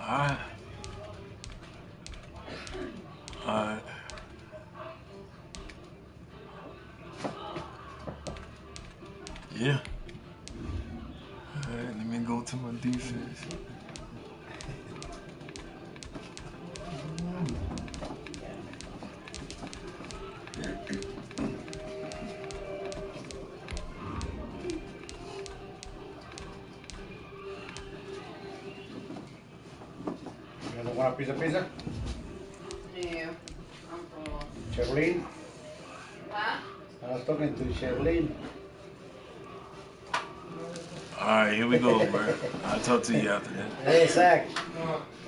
Alright. Alright. Yeah. Alright, let me go to my defense. You want a piece of pizza? Yeah, I'm full. Sherlyn? Huh? I was talking to Sherlyn. Alright, here we go, bro. I'll talk to you after that. Hey, Zach.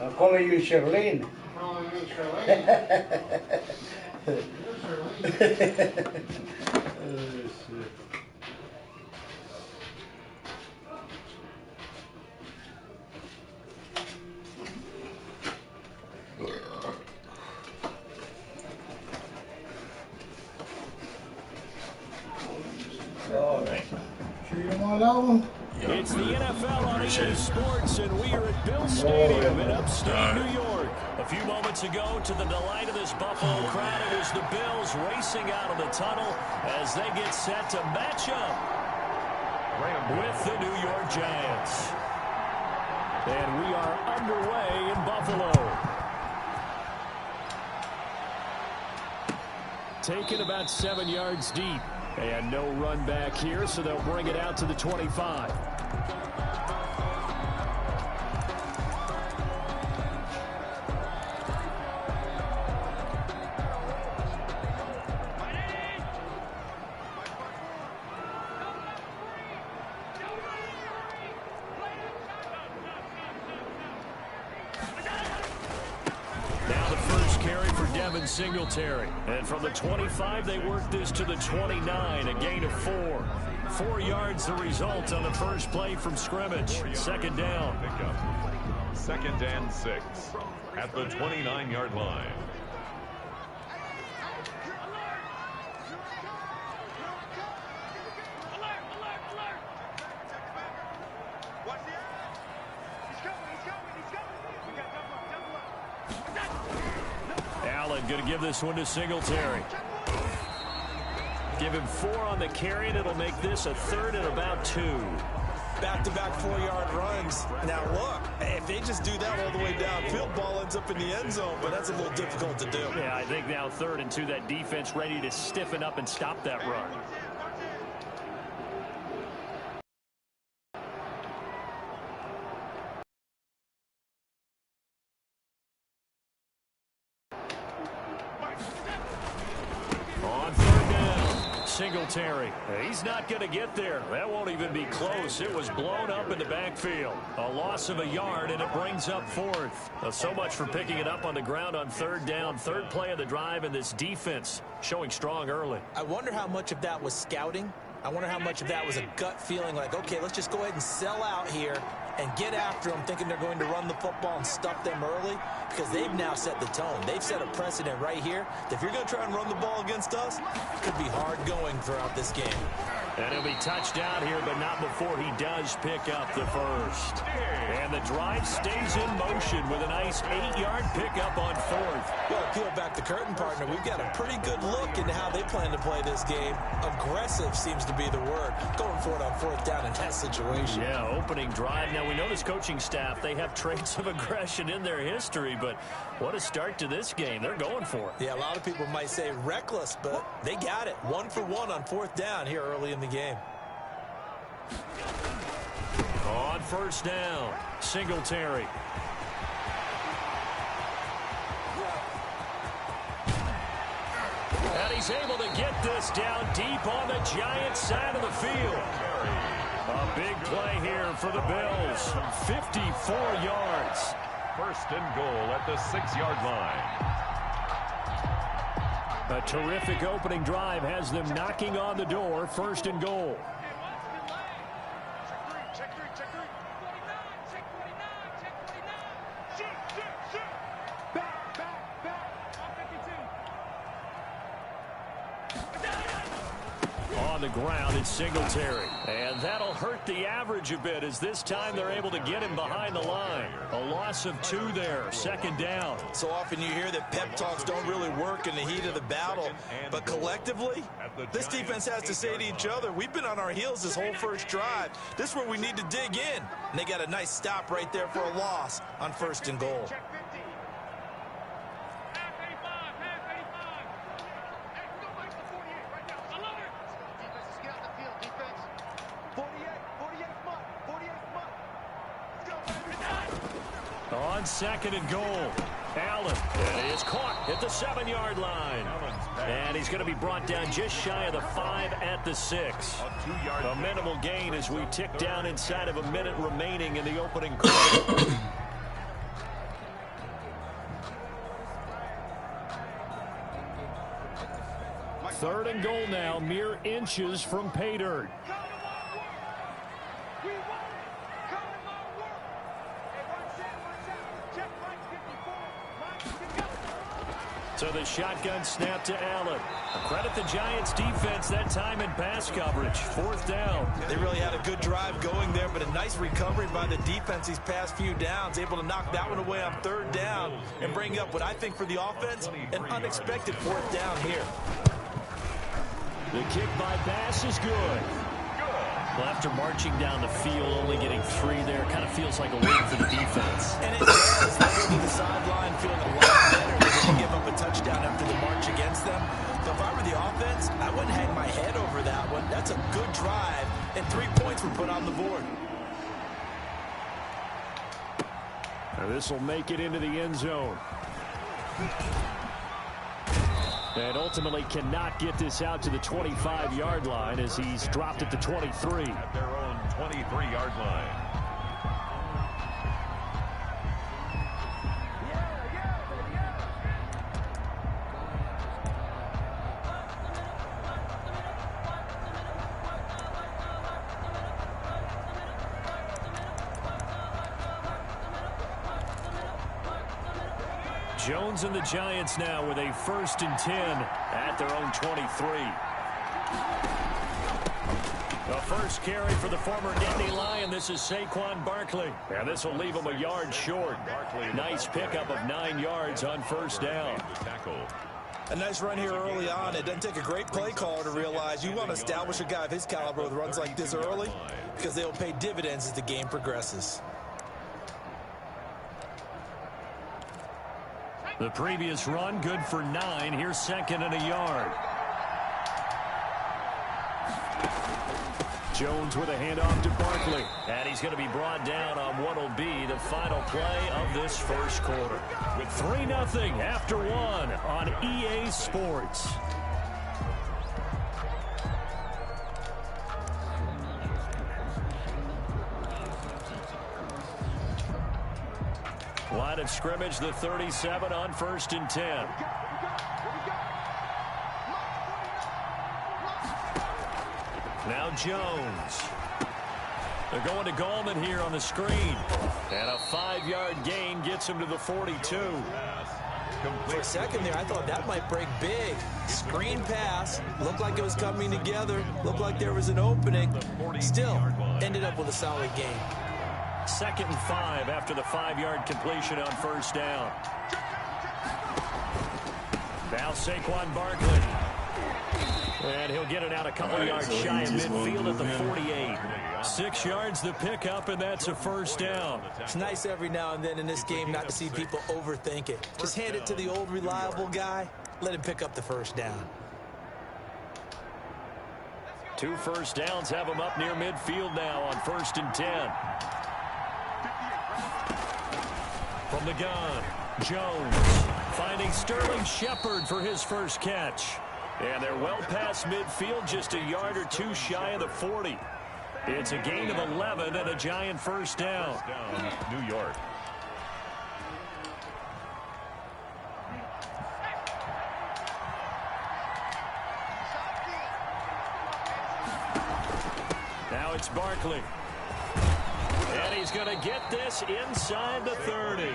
I'm calling you Sherlyn. Oh, me, Shirley. Oh, shit. All right. Sure you don't want that one? It's the NFL on EA Sports, and we are at Bill Stadium in upstate New York. A few moments ago, to the delight of this Buffalo crowd, it was the Bills racing out of the tunnel as they get set to match up with the New York Giants. And we are underway in Buffalo. Taken about 7 yards deep. And no run back here, so they'll bring it out to the 25. Singletary. And from the 25, they work this to the 29, a gain of 4. 4 yards the result on the first play from scrimmage. Second down. Second and 6 at the 29-yard line. Going to give this one to Singletary. Give him 4 on the carry, and it'll make this a third and about 2. Back-to-back 4-yard runs. Now, look, if they just do that all the way downfield, ball ends up in the end zone, but that's a little difficult to do. Yeah, I think now 3rd and 2, that defense ready to stiffen up and stop that run. Singletary. He's not going to get there. That won't even be close. It was blown up in the backfield. A loss of a yard, and it brings up 4th. So much for picking it up on the ground on 3rd down. 3rd play of the drive, and this defense showing strong early. I wonder how much of that was scouting. I wonder how much of that was a gut feeling like, okay, let's just go ahead and sell out here and get after them, thinking they're going to run the football and stuff them early, because they've now set the tone. They've set a precedent right here that if you're going to try and run the ball against us, it could be hard going throughout this game. And he'll be touched out here, but not before he does pick up the first. And the drive stays in motion with a nice 8-yard pickup on 4th. Well, peel back the curtain, partner. We've got a pretty good look into how they plan to play this game. Aggressive seems to be the word. Going for it on 4th down in that situation. Yeah, opening drive. Now, we know this coaching staff, they have traits of aggression in their history, but what a start to this game. They're going for it. Yeah, a lot of people might say reckless, but they got it. 1 for 1 on 4th down here early in the game. On 1st down, Singletary. And he's able to get this down deep on the Giants side of the field. A big play here for the Bills. 54 yards. 1st and goal at the 6-yard line. A terrific opening drive has them knocking on the door. 1st and goal. On on the ground. It's Singletary. And that'll hurt the average a bit as this time they're able to get him behind the line. A loss of 2 there. 2nd down. So often you hear that pep talks don't really work in the heat of the battle. But collectively, this defense has to say to each other, we've been on our heels this whole first drive. This is where we need to dig in. And they got a nice stop right there for a loss on 1st and goal. On 2nd and goal, Allen. And he is caught at the 7-yard line. And he's going to be brought down just shy of the 5 at the 6. A minimal gain as we tick down inside of a minute remaining in the opening quarter. 3rd and goal now, mere inches from pay dirt. So the shotgun snap to Allen. Credit the Giants defense that time in pass coverage. 4th down. They really had a good drive going there, but a nice recovery by the defense these past few downs. Able to knock that one away on 3rd down and bring up what I think for the offense, an unexpected 4th down here. The kick by Bass is good. Well, after marching down the field, only getting 3 there, kind of feels like a win for the defense. And it does. They go to the sideline feeling a lot better than to give up a touchdown after the march against them. So if I were the offense, I wouldn't hang my head over that one. That's a good drive, and 3 points were put on the board. This will make it into the end zone. And ultimately cannot get this out to the 25-yard line as he's dropped at the 23. At their own 23-yard line. Jones and the Giants now with a 1st and 10 at their own 23. The first carry for the former Nittany Lion. This is Saquon Barkley. And this will leave him a yard short. Nice pickup of 9 yards on 1st down. A nice run here early on. It doesn't take a great play caller to realize you want to establish a guy of his caliber with runs like this early because they'll pay dividends as the game progresses. The previous run, good for 9. Here's 2nd and a yard. Jones with a handoff to Barkley. And he's going to be brought down on what will be the final play of this first quarter. With 3-0 after 1 on EA Sports. Line of scrimmage, the 37 on 1st and 10. Now Jones. They're going to Gallman here on the screen. And a 5-yard gain gets him to the 42. For a second there, I thought that might break big. Screen pass. Looked like it was coming together. Looked like there was an opening. Still, ended up with a solid gain. 2nd and 5 after the 5-yard completion on 1st down. Now Saquon Barkley. And he'll get it out a couple yards shy of midfield at the 48. 6 yards the pickup, and that's a 1st down. It's nice every now and then in this game not to see people overthink it. Just hand it to the old reliable guy. Let him pick up the 1st down. 2 first downs have him up near midfield now on 1st and 10. From the gun, Jones finding Sterling Shepard for his first catch. And they're well past midfield, just a yard or 2 shy of the 40. It's a gain of 11 and a Giant 1st down. New York. Now it's Barkley. And he's he's going to get this inside the 30.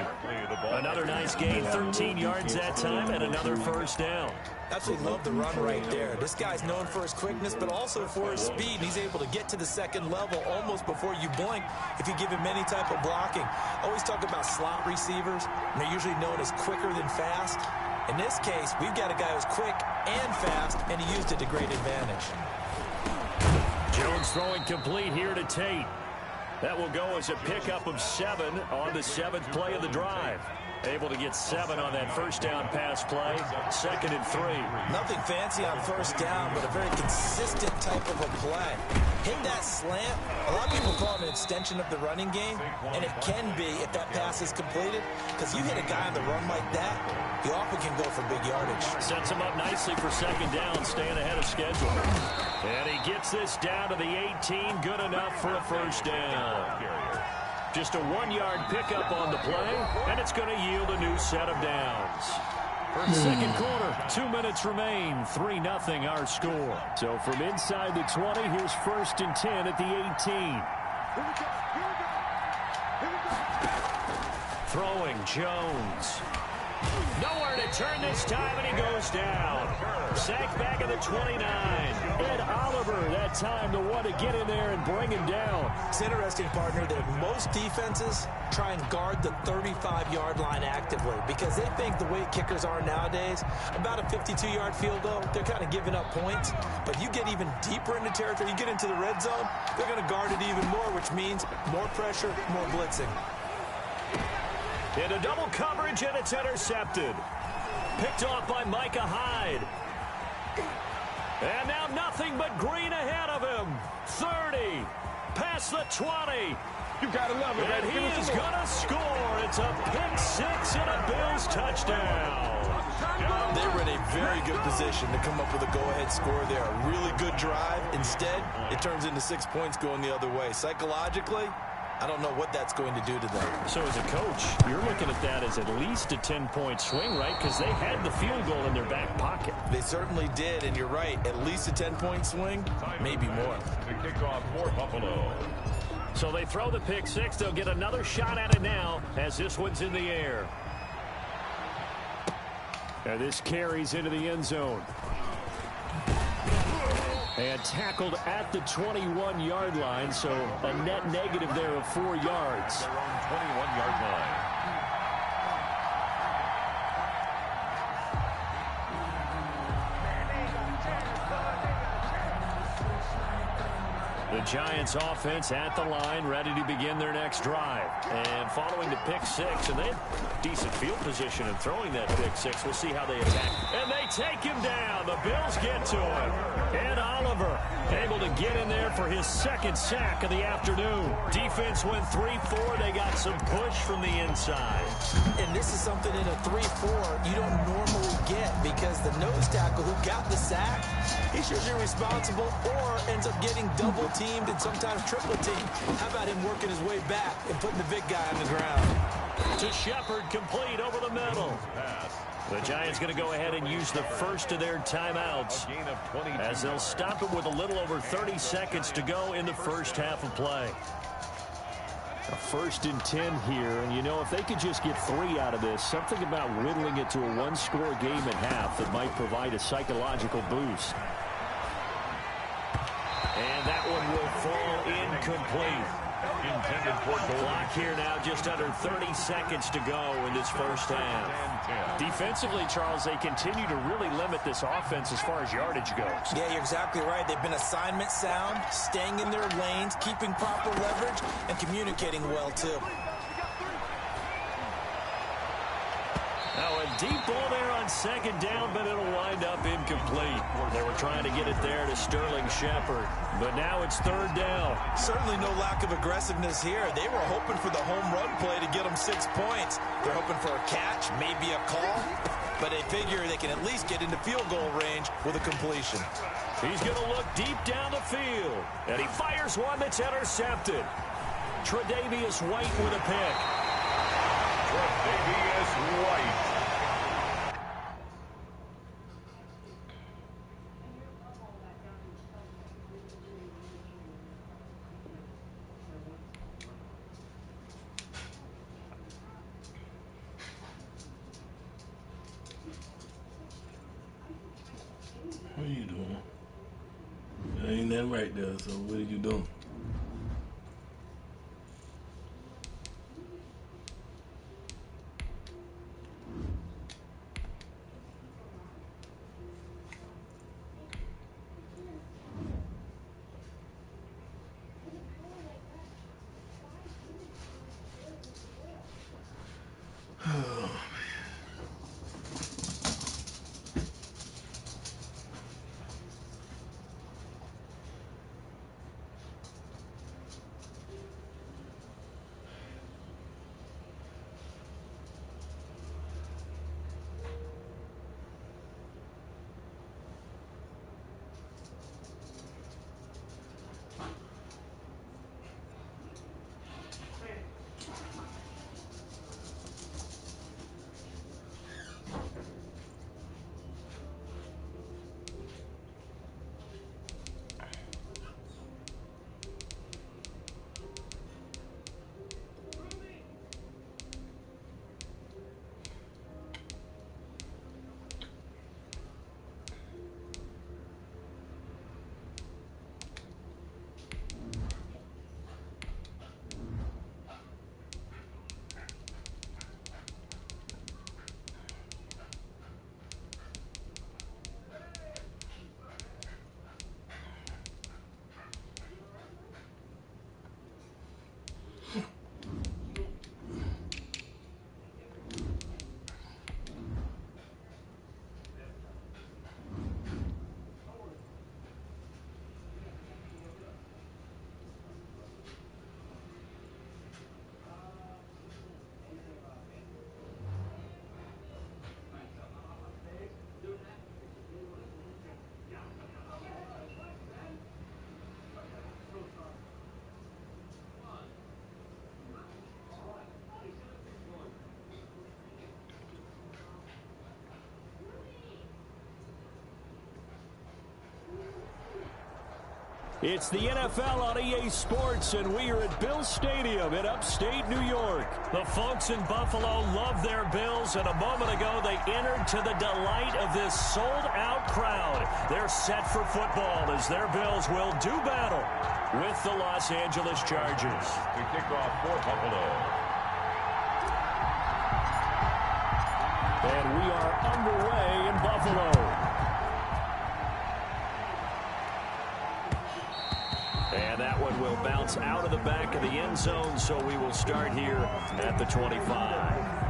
Another nice gain, 13 yards that time, and another first down. Absolutely love the run right there. This guy's known for his quickness, but also for his speed. He's able to get to the second level almost before you blink if you give him any type of blocking. Always talk about slot receivers, and they're usually known as quicker than fast. In this case, we've got a guy who's quick and fast, and he used it to great advantage. Jones throwing complete here to Tate. That will go as a pickup of 7 on the 7th play of the drive. Able to get 7 on that first down pass play. 2nd and 3. Nothing fancy on first down, but a very consistent type of a play. Hit that slant. A lot of people call it an extension of the running game, and it can be if that pass is completed, because you hit a guy on the run like that, he often can go for big yardage. Sets him up nicely for 2nd down, staying ahead of schedule. And he gets this down to the 18, good enough for a first down. Just a 1-yard pickup on the play, and it's going to yield a new set of downs. For the second quarter, 2 minutes remain, 3-0 our score. So from inside the 20, here's 1st and 10 at the 18. Throwing Jones. Nowhere to turn this time, and he goes down. Sacked back at the 29. Ed Oliver, that time, the one to get in there and bring him down. It's interesting, partner, that most defenses try and guard the 35-yard line actively because they think the way kickers are nowadays, about a 52-yard field goal, they're kind of giving up points. But you get even deeper into territory, you get into the red zone, they're going to guard it even more, which means more pressure, more blitzing. Into double coverage, and it's intercepted. Picked off by Micah Hyde. And now nothing but green ahead of him. 30. Past the 20. You gotta love it, and baby. he is going to score. It's a pick 6 and a Bills touchdown. They were in a very good position to come up with a go-ahead score there. A really good drive. Instead, it turns into 6 points going the other way. Psychologically, I don't know what that's going to do to them. So as a coach, you're looking at that as at least a 10-point swing, right? Because they had the field goal in their back pocket. They certainly did, and you're right. At least a 10-point swing, maybe more. The kickoff for Buffalo. So they throw the pick 6. They'll get another shot at it now as this one's in the air. And this carries into the end zone. And tackled at the 21-yard line, so a net negative there of 4 yards. Their own 21-yard line. The Giants offense at the line, ready to begin their next drive. And following the pick 6, and they had decent field position in throwing that pick 6. We'll see how they attack. And they take him down. The Bills get to him. Ed Oliver able to get in there for his 2nd sack of the afternoon. Defense went 3-4. They got some push from the inside. And this is something in a 3-4 you don't normally get because the nose tackle who got the sack, he's usually responsible or ends up getting double-teamed and sometimes triple-teamed. How about him working his way back and putting the big guy on the ground? To Shepard, complete over the middle. The Giants going to go ahead and use the first of their timeouts as they'll stop it with a little over 30 seconds to go in the first half of play. A 1st and 10 here, and you know, if they could just get 3 out of this, something about whittling it to a 1-score game at half that might provide a psychological boost. And that one will fall incomplete. Intended for goal. Clock here now, just under 30 seconds to go in this first half. Defensively, Charles, they continue to really limit this offense as far as yardage goes. Yeah, you're exactly right. They've been assignment sound, staying in their lanes, keeping proper leverage, and communicating well, too. Now a deep ball there on 2nd down, but it'll wind up incomplete. They were trying to get it there to Sterling Shepard, but now it's 3rd down. Certainly no lack of aggressiveness here. They were hoping for the home run play to get them 6 points. They're hoping for a catch, maybe a call, but they figure they can at least get into field goal range with a completion. He's going to look deep down the field, and he fires one that's intercepted. Tre'Davious White with a pick. Tre'Davious White. ain't nothing right there. So what are you doing? It's the NFL on EA Sports, and we are at Bills Stadium in upstate New York. The folks in Buffalo love their Bills, and a moment ago they entered to the delight of this sold-out crowd. They're set for football as their Bills will do battle with the Los Angeles Chargers. To kick off for Buffalo. And we are underway in Buffalo. And that one will bounce out of the back of the end zone, so we will start here at the 25.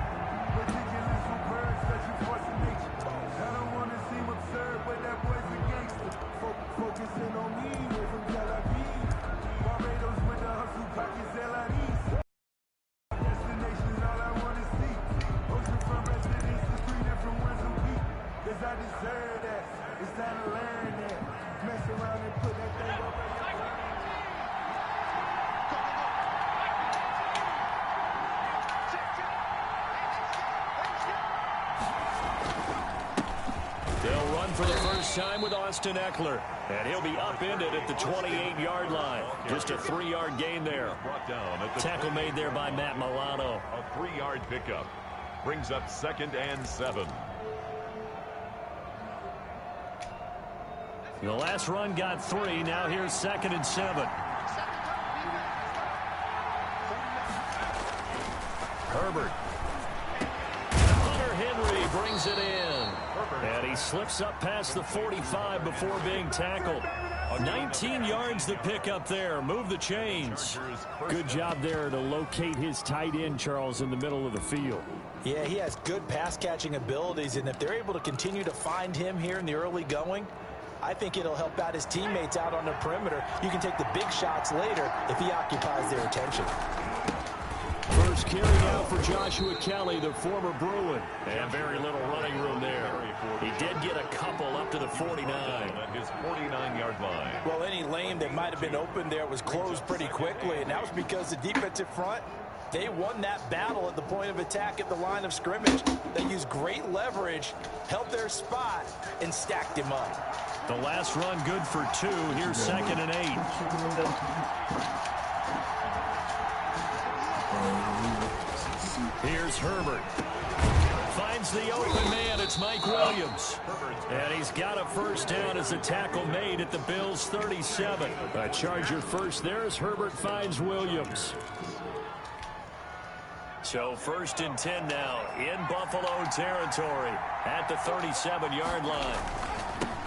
For the first time with Austin Eckler, and he'll be upended at the 28-yard line. Just a 3-yard gain there. Brought down at the tackle made there by Matt Milano. A 3-yard pickup brings up 2nd and 7. The last run got 3. Now here's 2nd and 7. Herbert. Hunter Henry brings it in. And he slips up past the 45 before being tackled. 19 yards to pick up there. Move the chains. Good job there to locate his tight end, Charles, in the middle of the field. Yeah, he has good pass-catching abilities, and if they're able to continue to find him here in the early going, I think it'll help out his teammates out on the perimeter. You can take the big shots later if he occupies their attention. First carry out for Joshua Kelly, the former Bruin. And very little running room there. He did get a couple up to the 49. At his 49-yard line. Well, any lane that might have been open there was closed pretty quickly, and that was because the defensive front, they won that battle at the point of attack at the line of scrimmage. They used great leverage, held their spot, and stacked him up. The last run good for 2. Here's 2nd and 8. Here's Herbert. finds the open man. It's Mike Williams. And he's got a first down as a tackle made at the Bills' 37. A Charger first there as Herbert finds Williams. So 1st and 10 now in Buffalo territory at the 37-yard line.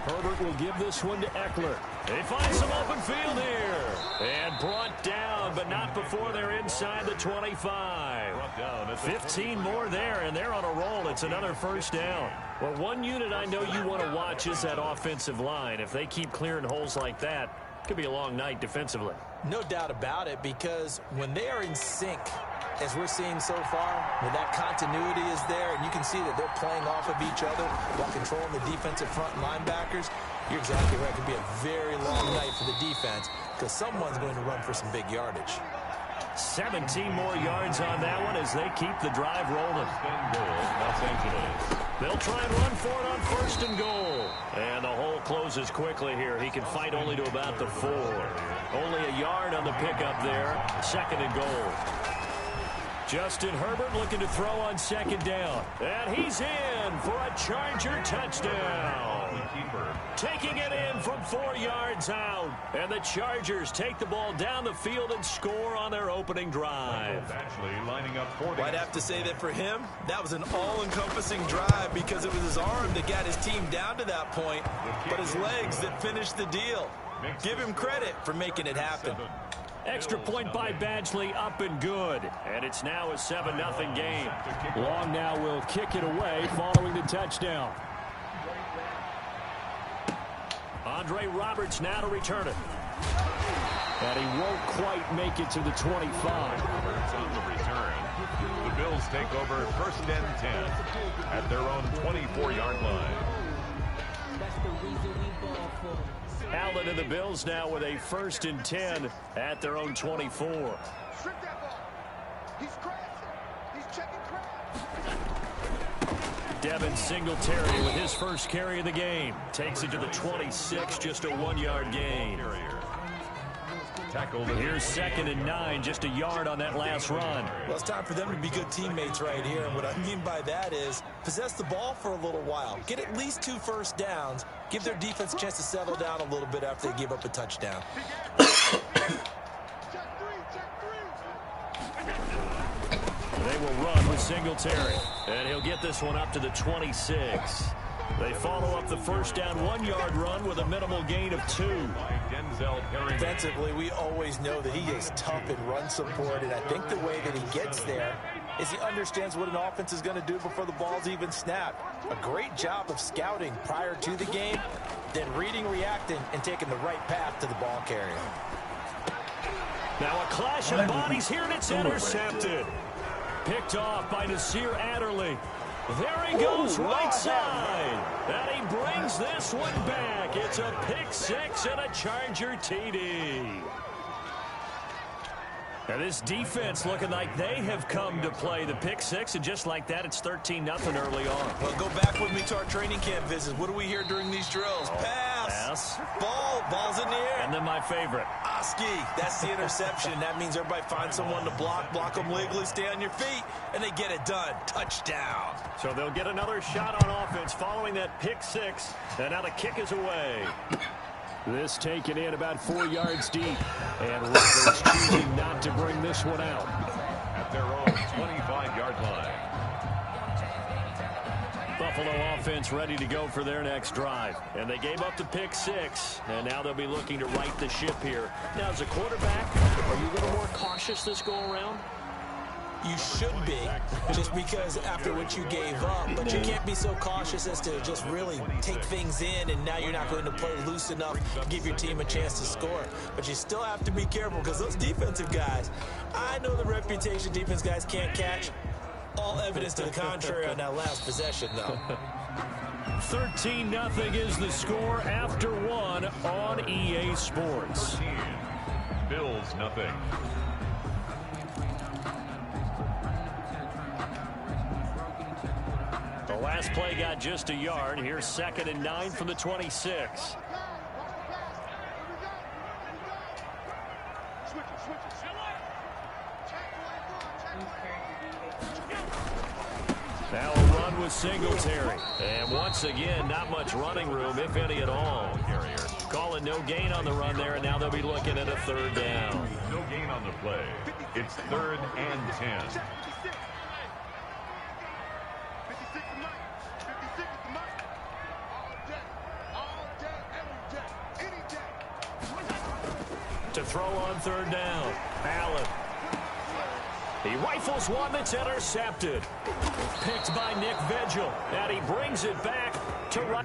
Herbert will give this one to Eckler. They find some open field here. And brought down, but not before they're inside the 25. 15 more there, and they're on a roll. It's another first down. Well, one unit I know you want to watch is that offensive line. If they keep clearing holes like that, it could be a long night defensively. No doubt about it, because when they are in sync, as we're seeing so far, when that continuity is there, and you can see that they're playing off of each other while controlling the defensive front linebackers, you're exactly right. It could be a very long night for the defense because someone's going to run for some big yardage. 17 more yards on that one as they keep the drive rolling. Los Angeles. They'll try and run for it on 1st and goal. And the hole closes quickly here. He can fight only to about the 4. Only a yard on the pickup there. 2nd and goal. Justin Herbert looking to throw on 2nd down. And he's in for a Charger touchdown. Taking it in from 4 yards out. And the Chargers take the ball down the field and score on their opening drive. Actually lining up 40. I'd have to say that for him, that was an all-encompassing drive because it was his arm that got his team down to that point, but his legs that finished the deal. Give him credit for making it happen. Extra point by Badgley, up and good. And it's now a 7-0 game. Long now will kick it away following the touchdown. Andre Roberts now to return it. And he won't quite make it to the 25. Roberts on the return. The Bills take over 1st and 10 at their own 24-yard line. Allen and the Bills now with a 1st and 10 at their own 24. Strip that ball. He's crashing. He's checking crash. Devin Singletary with his first carry of the game. Takes it to the 26, just a 1-yard gain. Tackled. Here's 2nd and 9, just a yard on that last run. Well, it's time for them to be good teammates right here. And what I mean by that is possess the ball for a little while. Get at least 2 first downs. Give their defense a chance to settle down a little bit after they give up a touchdown. They will run with Singletary. And he'll get this one up to the 26. They follow up the first down 1-yard run with a minimal gain of 2. Defensively, we always know that he is tough in run support, and I think the way that he gets there is he understands what an offense is going to do before the ball's even snapped. A great job of scouting prior to the game, then reading, reacting, and taking the right path to the ball carrier. Now a clash of bodies here, and it's intercepted. Picked off by Nasir Adderley. There he goes, right side. And he brings this one back. It's a pick 6 and a Charger TD. Now this defense looking like they have come to play. The pick 6, and just like that, it's 13-0 early on. Well, go back with me to our training camp visits. What do we hear during these drills? Pass. Ball's in the air. And then my favorite. Oski, that's the interception. That means everybody finds someone to block them legally, stay on your feet, and they get it done. Touchdown. So they'll get another shot on offense following that pick 6, and now the kick is away. This taken in about 4 yards deep. And Roberts choosing not to bring this one out. At their own 25-yard line. Buffalo offense ready to go for their next drive. And they gave up the pick 6, and now they'll be looking to right the ship here. Now, as a quarterback, are you a little more cautious this go-around? You should be, just because after what you gave up, but you can't be so cautious as to just really take things in, and now you're not going to play loose enough to give your team a chance to score. But you still have to be careful, because those defensive guys, I know the reputation defense guys can't catch. All evidence to the contrary on that last possession, though. 13-0 is the score after 1 on EA Sports. Bills nothing. The last play got just a yard. Here's 2nd and 9 from the 26. Now a run with Singletary. And once again, not much running room, if any at all. Calling no gain on the run there, and now they'll be looking at a 3rd down. No gain on the play. It's 3rd and 10. 56 the night. 56 is the night. All day, every day, any day. To throw on 3rd down, Allen. He rifles one that's intercepted. Picked by Nick Vigil. And he brings it back to right.